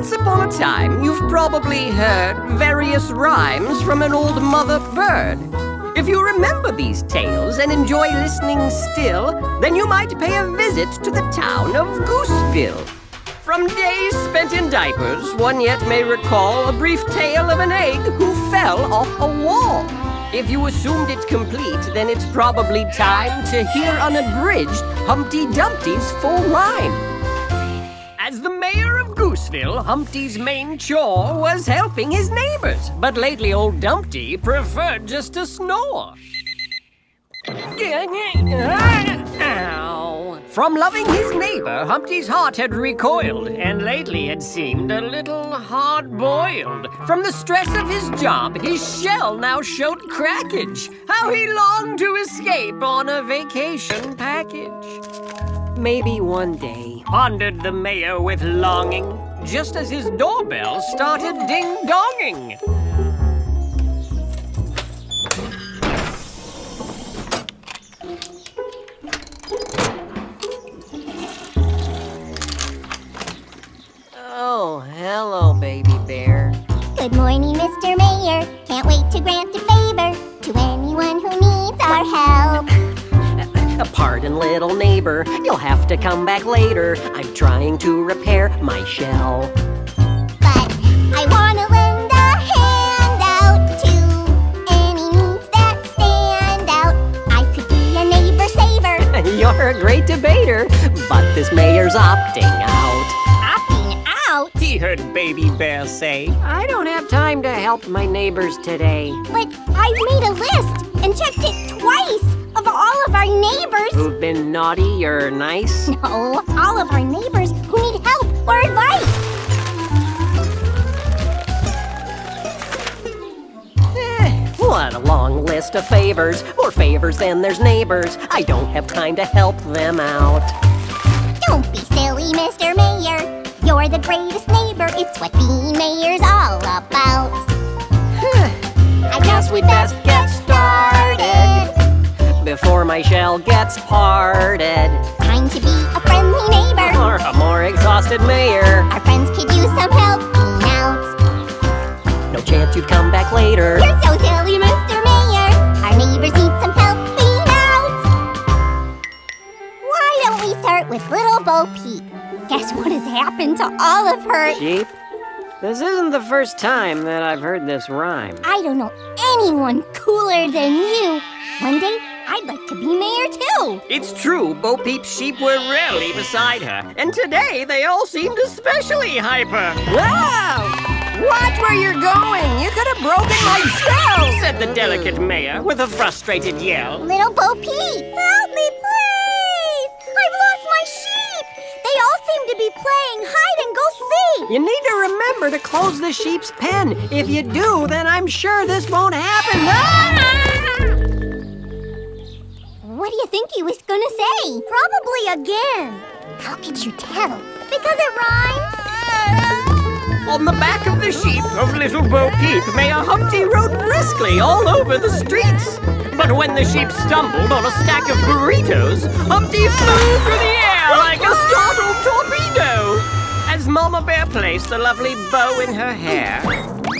Once upon a time, you've probably heard various rhymes from an old mother bird. If you remember these tales and enjoy listening still, then you might pay a visit to the town of Gooseville. From days spent in diapers, one yet may recall a brief tale of an egg who fell off a wall. If you assumed it complete, then it's probably time to hear unabridged Humpty Dumpty's full rhyme. As the mayor of Gooseville, Humpty's main chore was helping his neighbors. But lately old Dumpty preferred just to snore. Ow. From loving his neighbor, Humpty's heart had recoiled, and lately had seemed a little hard-boiled. From the stress of his job, his shell now showed crackage. How he longed to escape on a vacation package. Maybe one day, pondered the mayor with longing, just as his doorbell started ding-donging. Oh, hello, baby bear. Good morning, Mr. Mayor. Can't wait to grant a favor to anyone who needs our help. Pardon, little neighbor, you'll have to come back later. I'm trying to repair my shell. But I want to lend a hand out to any needs that stand out. I could be a neighbor saver. You're a great debater, but this mayor's opting out. Opting out? He heard Baby Bear say, I don't have time to help my neighbors today. But I've made a list and checked it twice of all of our neighbors. Who've been naughty or nice? No, all of our neighbors who need help or advice. What a long list of favors. More favors than there's neighbors. I don't have time to help them out. Don't be silly, Mr. Mayor. You're the greatest neighbor. It's what being mayor's all about. I guess we'd best get started before my shell gets parted. Time to be a friendly neighbor. Or a more exhausted mayor. Our friends could use some helping out. No chance you'd come back later. You're so silly, Mr. Mayor. Our neighbors need some helping out. Why don't we start with little Bo Peep? Guess what has happened to all of her? Sheep? This isn't the first time that I've heard this rhyme. I don't know anyone cooler than you. One day, I'd like to be mayor too. It's true, Bo Peep's sheep were rarely beside her. And today, they all seemed especially hyper. Wow! Watch where you're going! You could have broken my shell! Said the delicate mayor with a frustrated yell. Little Bo Peep! Help me, please! I've lost my sheep! They all seem to be playing hide and go seek! You need to remember to close the sheep's pen. If you do, then I'm sure this won't happen. What do you think he was gonna say? Probably again. How could you tell? Because it rhymes. On the back of the sheep of little Bo Peep, Mayor Humpty rode briskly all over the streets. But when the sheep stumbled on a stack of burritos, Humpty flew through the air like a startled torpedo. As Mama Bear placed a lovely bow in her hair,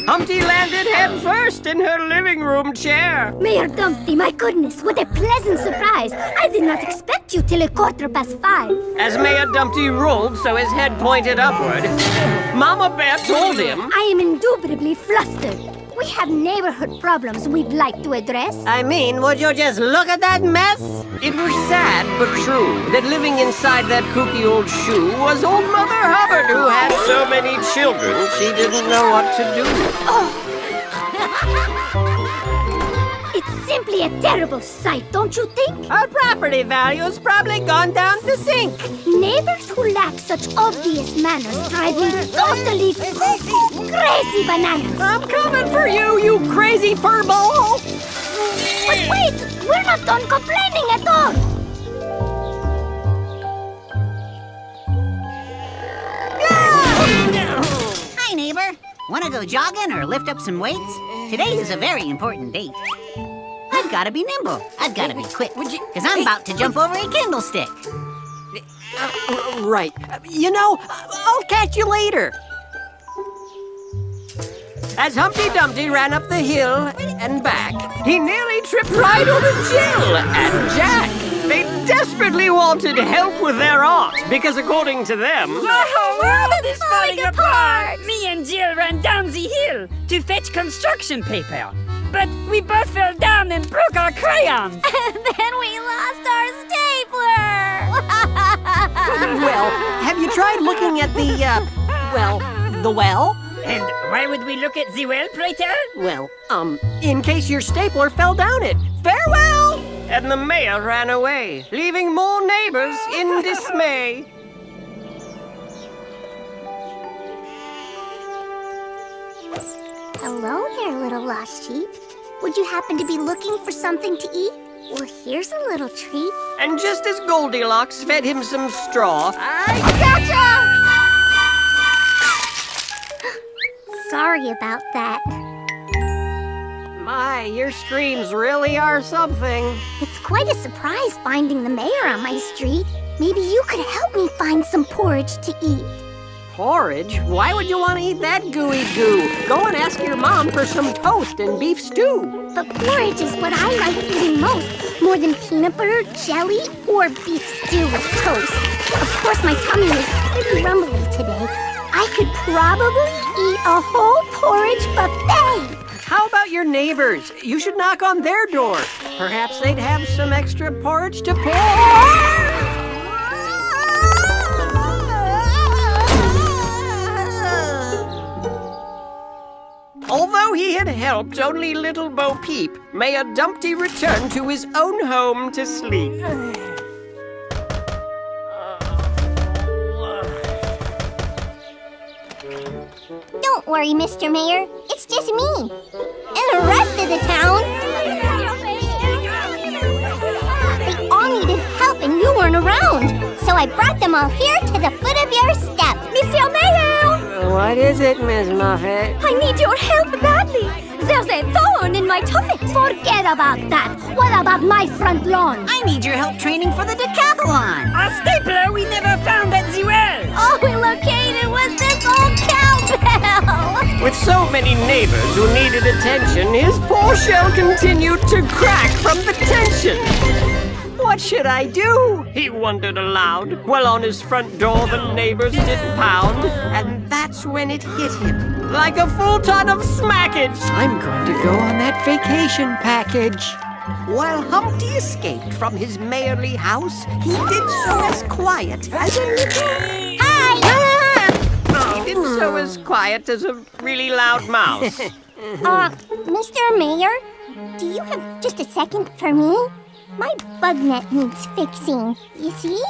Humpty landed head first in her living room chair. Mayor Dumpty, my goodness, what a pleasant surprise. I did not expect you till 5:15. As Mayor Dumpty rolled so his head pointed upward, Mama Bear told him, I am indubitably flustered. We have neighborhood problems we'd like to address. I mean, would you just look at that mess? It was sad but true that living inside that kooky old shoe was old Mother Hubbard, who had so many children she didn't know what to do. It's simply a terrible sight, don't you think? Our property value's probably gone down the sink. Neighbors who lack such obvious manners drive me totally crazy bananas. I'm coming for you, you crazy furball! But wait, we're not done complaining at all. Hi, neighbor. Want to go jogging or lift up some weights? Today is a very important date. I've got to be nimble. I've got to be quick, because I'm about to jump over a candlestick. Right. You know, I'll catch you later. As Humpty Dumpty ran up the hill and back, he nearly tripped right over Jill and Jack. They desperately wanted help with their art because, according to them, The whole world is falling apart! Me and Jill ran down the hill to fetch construction paper. But we both fell down and broke our crayons. And then we lost our stapler! well, have you tried looking at the well? And why would we look at the well, pray tell? Well, in case your stapler fell down it. Farewell! And the mayor ran away, leaving more neighbors in dismay. Hello there, little lost sheep. Would you happen to be looking for something to eat? Well, here's a little treat. And just as Goldilocks fed him some straw, Sorry about that. my, your screams really are something. It's quite a surprise finding the mayor on my street. Maybe you could help me find some porridge to eat. Porridge? Why would you want to eat that gooey goo? Go and ask your mom for some toast and beef stew. But porridge is what I like eating most, more than peanut butter, jelly, or beef stew with toast. Of course, my tummy is pretty rumbly today. I could probably eat a whole porridge buffet. How about your neighbors? You should knock on their door. Perhaps they'd have some extra porridge to pour. Although he had helped only little Bo Peep, Mayor Dumpty returned to his own home to sleep. Don't worry, Mr. Mayor. It's just me. And the rest of the town. They all needed help and you weren't around. So I brought them all here to the foot of your step. Mr. Mayor! What is it, Miss Muffet? I need your help badly. There's a thorn in my tuffet. Forget about that. What about my front lawn? I need your help training for the decathlon. A stapler we never found at the well. Oh, we located with this old cowbell. With so many neighbors who needed attention, his poor shell continued to crack from the tension. What should I do? He wondered aloud, while on his front door the neighbors did pound. And that's when it hit him, like a full ton of smackage. I'm going to go on that vacation package. While Humpty escaped from his mayorly house, he did so as quiet as a little... Hi! He did so as quiet as a really loud mouse. Mr. Mayor, do you have just a second for me? My bug net needs fixing, you see?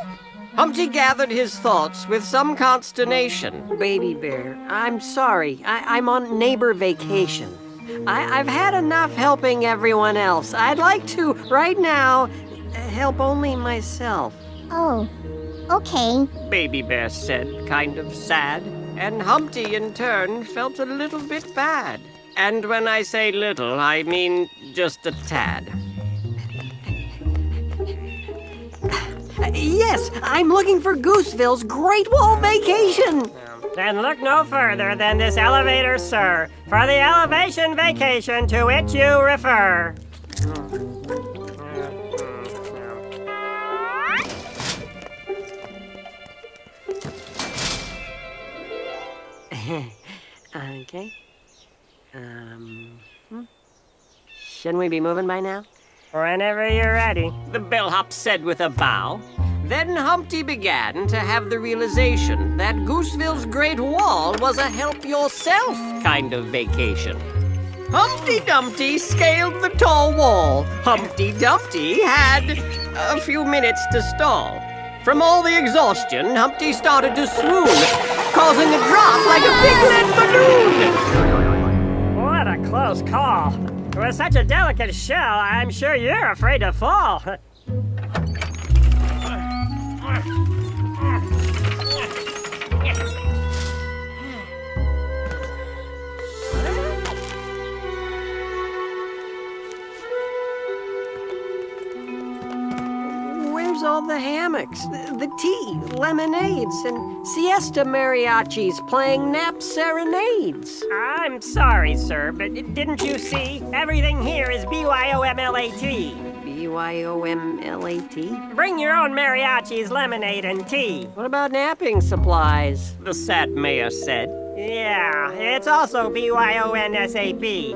Humpty gathered his thoughts with some consternation. Baby Bear, I'm sorry. I'm on neighbor vacation. I've had enough helping everyone else. I'd like to, right now, help only myself. Oh, okay. Baby Bear said, kind of sad. And Humpty, in turn, felt a little bit bad. And when I say little, I mean just a tad. Yes, I'm looking for Gooseville's Great Wall Vacation. Then look no further than this elevator, sir, for the elevation vacation to which you refer. Okay. Shouldn't we be moving by now? Whenever you're ready. The bellhop said with a bow. Then Humpty began to have the realization that Gooseville's Great Wall was a help-yourself kind of vacation. Humpty Dumpty scaled the tall wall. Humpty Dumpty had a few minutes to stall. From all the exhaustion, Humpty started to swoon, causing a drop like a big lead balloon. What a close call. With such a delicate shell, I'm sure you're afraid to fall. Where's all all the hammocks, the tea, lemonades, and siesta mariachis playing nap serenades. I'm sorry, sir, but didn't you see? Everything here is BYOMLAT. BYOMLAT? Bring your own mariachis, lemonade, and tea. What about napping supplies? The sad mayor said. Yeah, it's also BYONSAP.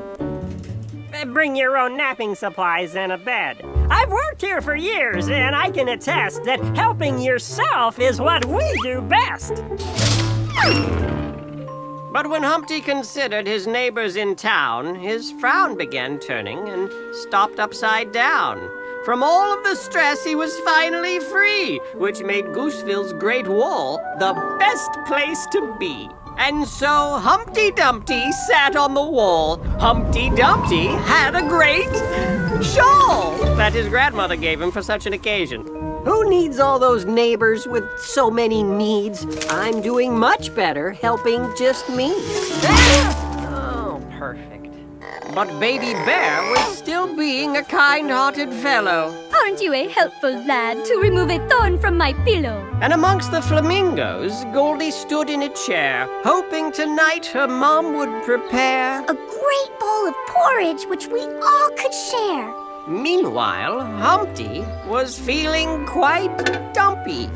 Bring your own napping supplies and a bed. I've worked here for years, and I can attest that helping yourself is what we do best. But when Humpty considered his neighbors in town, his frown began turning and stopped upside down. From all of the stress, he was finally free, which made Gooseville's Great Wall the best place to be. And so Humpty Dumpty sat on the wall. Humpty Dumpty had a great shawl that his grandmother gave him for such an occasion. Who needs all those neighbors with so many needs? I'm doing much better helping just me. Oh, perfect. But Baby Bear was still being a kind-hearted fellow. Aren't you a helpful lad to remove a thorn from my pillow? And amongst the flamingos, Goldie stood in a chair, hoping tonight her mom would prepare. A great bowl of porridge which we all could share. Meanwhile, Humpty was feeling quite dumpy.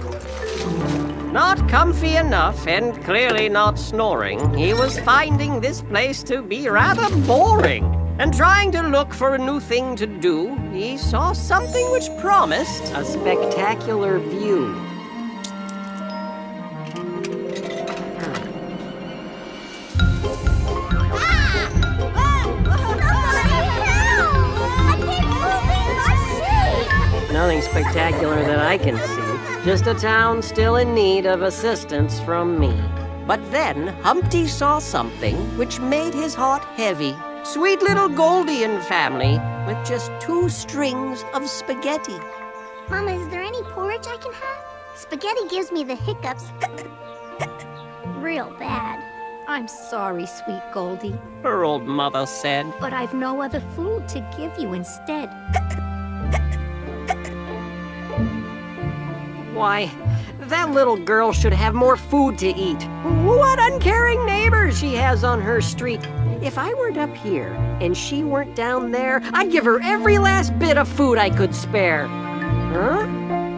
Not comfy enough and clearly not snoring, he was finding this place to be rather boring. And trying to look for a new thing to do, he saw something which promised a spectacular view. Nothing spectacular that I can see. Just a town still in need of assistance from me. But then Humpty saw something which made his heart heavy. Sweet little Goldie and family with just 2 strings of spaghetti. Mama, is there any porridge I can have? Spaghetti gives me the hiccups. Real bad. I'm sorry, sweet Goldie, Her old mother said. but I've no other food to give you instead. Why, that little girl should have more food to eat. What uncaring neighbors she has on her street. If I weren't up here and she weren't down there, I'd give her every last bit of food I could spare. Huh?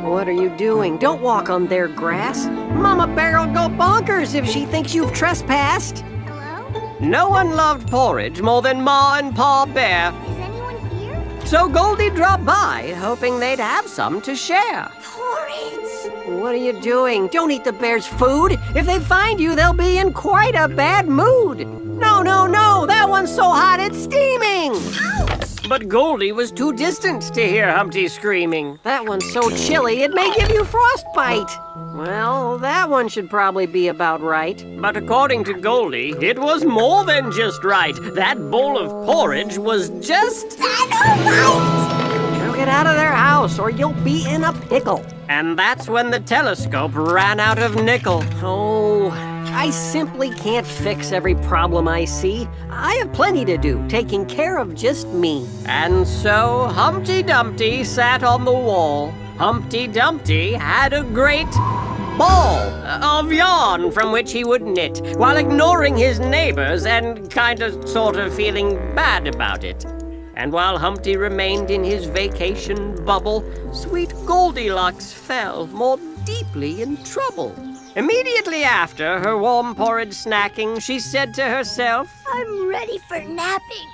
What are you doing? Don't walk on their grass. Mama Bear'll go bonkers if she thinks you've trespassed. Hello? No one loved porridge more than Ma and Pa Bear. Is anyone here? So Goldie dropped by, hoping they'd have some to share. Porridge! What are you doing? Don't eat the bear's food. If they find you, they'll be in quite a bad mood. No, no, no! That one's so hot it's steaming! Ouch! But Goldie was too distant to hear Humpty screaming. That one's so chilly it may give you frostbite. Well, that one should probably be about right. But according to Goldie, it was more than just right. That bowl of porridge was just... Dynamite! Now get out of their house or you'll be in a pickle. And that's when the telescope ran out of nickel. Oh, I simply can't fix every problem I see. I have plenty to do, taking care of just me. And so Humpty Dumpty sat on the wall. Humpty Dumpty had a great ball of yarn from which he would knit, while ignoring his neighbors and sort of feeling bad about it. And while Humpty remained in his vacation bubble, sweet Goldilocks fell more deeply in trouble. Immediately after her warm porridge snacking, she said to herself, I'm ready for napping.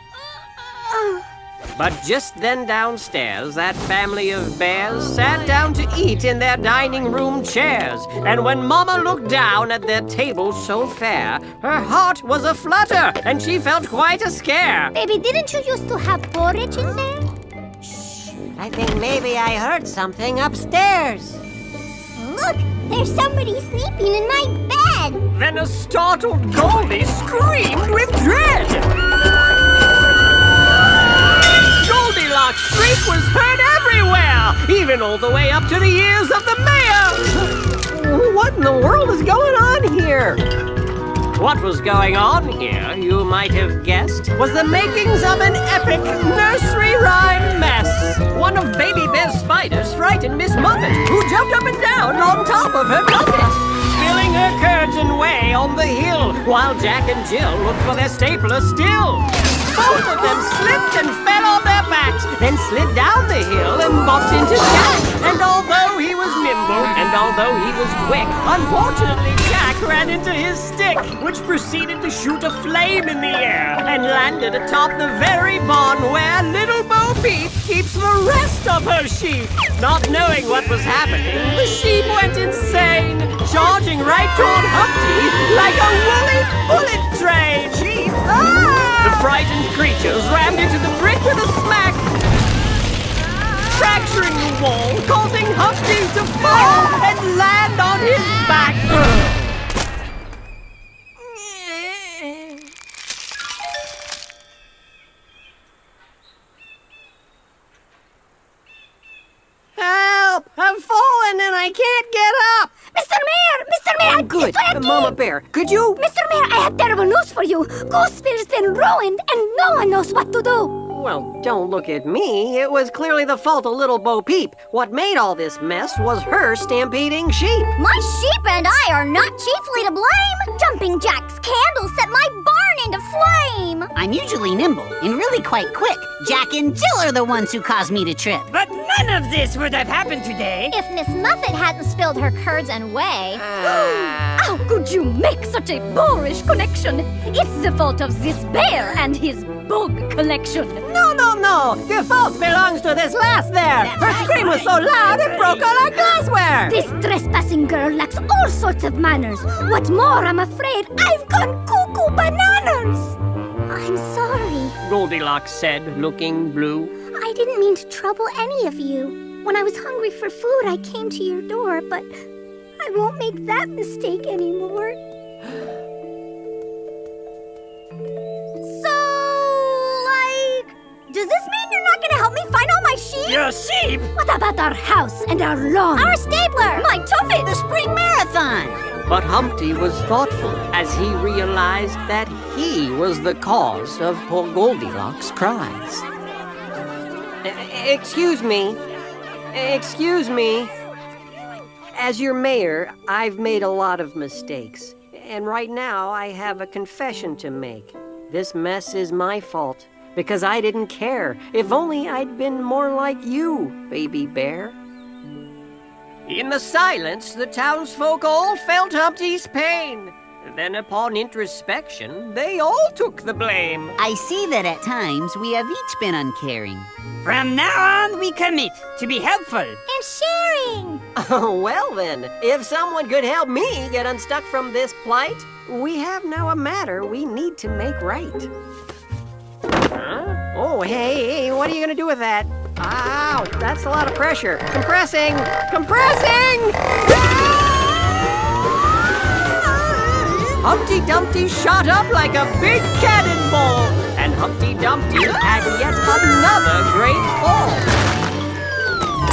But just then downstairs, that family of bears sat down to eat in their dining room chairs. And when Mama looked down at their table so fair, her heart was a-flutter, and she felt quite a scare. Baby, didn't you used to have porridge in there? I think maybe I heard something upstairs. Look, there's somebody sleeping in my bed. Then a startled Goldie screamed with dread. Goldilocks' shriek was heard everywhere, even all the way up to the ears of the mayor. What in the world is going on here? What was going on here, you might have guessed, was the makings of an epic nursery rhyme mess. One of Baby Bear's spiders frightened Miss Muffet, who jumped up and down on top of her buffet, spilling her curds and whey on the hill, while Jack and Jill looked for their stapler still. Both of them slipped and fell on their backs, then slid down the hill and bumped into Jack. And although he was nimble, and although he was quick, unfortunately Jack ran into his stick, which proceeded to shoot a flame in the air and landed atop the very barn where little Bo Peep keeps the rest of her sheep. Not knowing what was happening, the sheep went insane, charging right toward Humpty like a woolly bullet train. Sheep! The frightened creatures rammed into the brick with a smack, fracturing the wall, causing Humpty to fall and land on his back. Help! I've fallen and I can't get up! Mr. Mayor! Mr. Mayor! Oh, good. It's Mama Bear, could you? Mr. Mayor, I have terrible news for you. Gooseville's been ruined and no one knows what to do. Well, don't look at me. It was clearly the fault of little Bo Peep. What made all this mess was her stampeding sheep. My sheep and I are not chiefly to blame. Jumping Jack's candle set my barn into flame. I'm usually nimble and really quite quick. Jack and Jill are the ones who caused me to trip. But none of this would have happened today. If Miss Muffet hadn't spilled her curds and whey. How could you make such a boorish connection? It's the fault of this bear and his bug collection. No. The fault belongs to this lass there. Her scream was so loud it broke all our glassware. This trespassing girl lacks all sorts of manners. What's more, I'm afraid I've gone cuckoo bananas. I'm sorry. Goldilocks said, looking blue. I didn't mean to trouble any of you. When I was hungry for food, I came to your door, but I won't make that mistake anymore. Does this mean you're not gonna help me find all my sheep? Your sheep? What about our house and our lawn? Our stapler! My tuffet! The spring marathon! But Humpty was thoughtful as he realized that he was the cause of poor Goldilocks' cries. Excuse me. As your mayor, I've made a lot of mistakes. And right now, I have a confession to make. This mess is my fault. Because I didn't care. If only I'd been more like you, Baby Bear. In the silence, the townsfolk all felt Humpty's pain. Then upon introspection, they all took the blame. I see that at times we have each been uncaring. From now on, we commit to be helpful. And sharing! Oh, well then, if someone could help me get unstuck from this plight, we have now a matter we need to make right. Huh? Oh, hey, what are you gonna do with that? Ow, that's a lot of pressure. Compressing! Humpty Dumpty shot up like a big cannonball, and Humpty Dumpty had yet another great fall.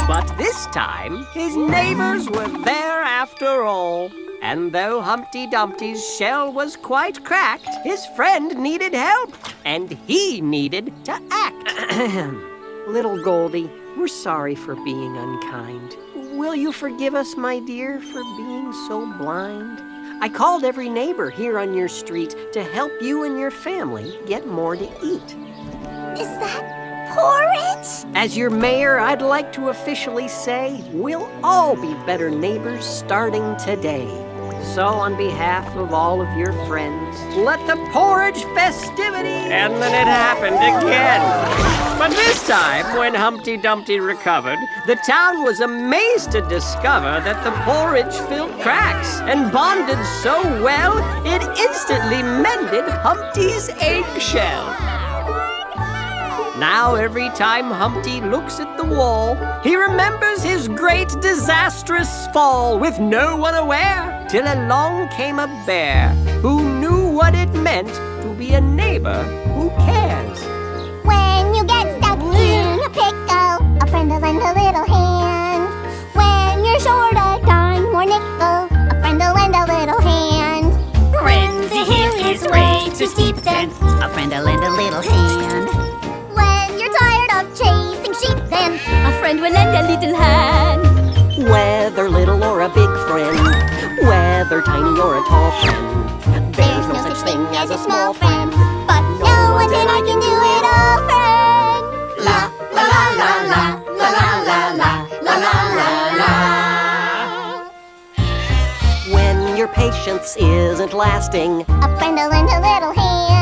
But this time, his neighbors were there after all. And though Humpty Dumpty's shell was quite cracked, his friend needed help, and he needed to act. Little Goldie, we're sorry for being unkind. Will you forgive us, my dear, for being so blind? I called every neighbor here on your street to help you and your family get more to eat. Is that porridge? As your mayor, I'd like to officially say we'll all be better neighbors starting today. So on behalf of all of your friends, let the porridge festivity... And then it happened again. But this time, when Humpty Dumpty recovered, the town was amazed to discover that the porridge filled cracks and bonded so well, it instantly mended Humpty's eggshell. Now every time Humpty looks at the wall, he remembers his great disastrous fall with no one aware, till along came a bear who knew what it meant to be a neighbor who cares. When you get stuck in a pickle, a friend to lend a little hand. When you're short a dime or nickel, a friend to lend a little hand. Frenzy here is deep, then a friend to lend a little hand. when you're tired of chasing sheep, then A friend will lend a little hand. Whether little or a big friend, whether tiny or a tall friend, there's no such thing as a small friend. but no one then I can do it all, friend. La la la la la la la la la la la la. When your patience isn't lasting, A friend to lend a little hand.